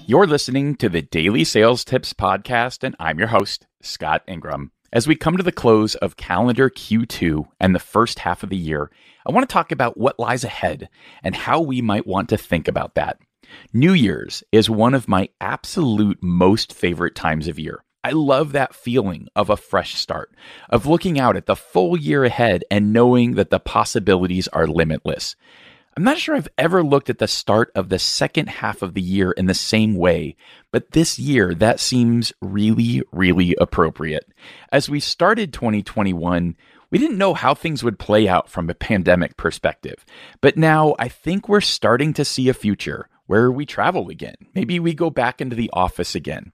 You're listening to the Daily Sales Tips podcast, and I'm your host, Scott Ingram. As we come to the close of calendar Q2 and the first half of the year, I want to talk about what lies ahead and how we might want to think about that. New Year's is one of my absolute most favorite times of year. I love that feeling of a fresh start, of looking out at the full year ahead and knowing that the possibilities are limitless. I'm not sure I've ever looked at the start of the second half of the year in the same way, but this year that seems really, really appropriate. As we started 2021, we didn't know how things would play out from a pandemic perspective, but now I think we're starting to see a future where we travel again. Maybe we go back into the office again.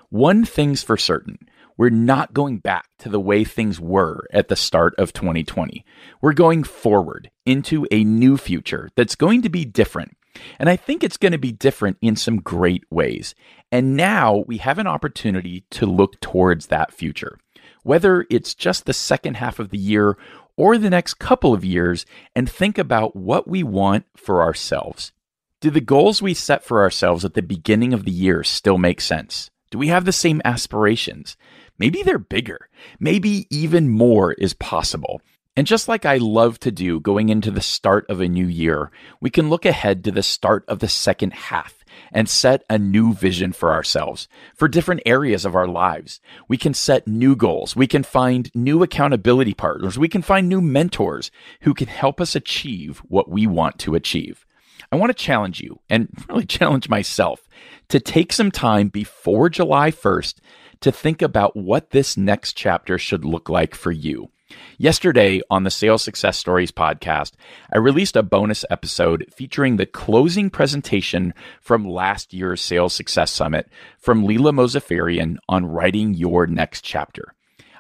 One thing's for certain. We're not going back to the way things were at the start of 2020. We're going forward into a new future that's going to be different. And I think it's going to be different in some great ways. And now we have an opportunity to look towards that future, whether it's just the second half of the year or the next couple of years, and think about what we want for ourselves. Do the goals we set for ourselves at the beginning of the year still make sense? Do we have the same aspirations? Maybe they're bigger. Maybe even more is possible. And just like I love to do going into the start of a new year, we can look ahead to the start of the second half and set a new vision for ourselves, for different areas of our lives. We can set new goals. We can find new accountability partners. We can find new mentors who can help us achieve what we want to achieve. I want to challenge you, and really challenge myself, to take some time before July 1st to think about what this next chapter should look like for you. Yesterday on the Sales Success Stories podcast, I released a bonus episode featuring the closing presentation from last year's Sales Success Summit from Leela Mozafarian on writing your next chapter.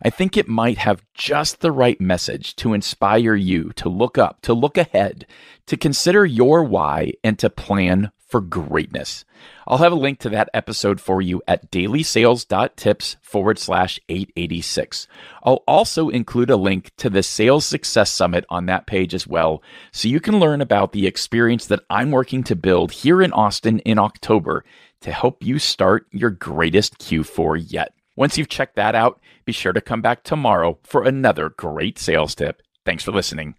I think it might have just the right message to inspire you to look up, to look ahead, to consider your why, and to plan for greatness. I'll have a link to that episode for you at DailySales.Tips/886. I'll also include a link to the Sales Success Summit on that page as well, so you can learn about the experience that I'm working to build here in Austin in October to help you start your greatest Q4 yet. Once you've checked that out, be sure to come back tomorrow for another great sales tip. Thanks for listening.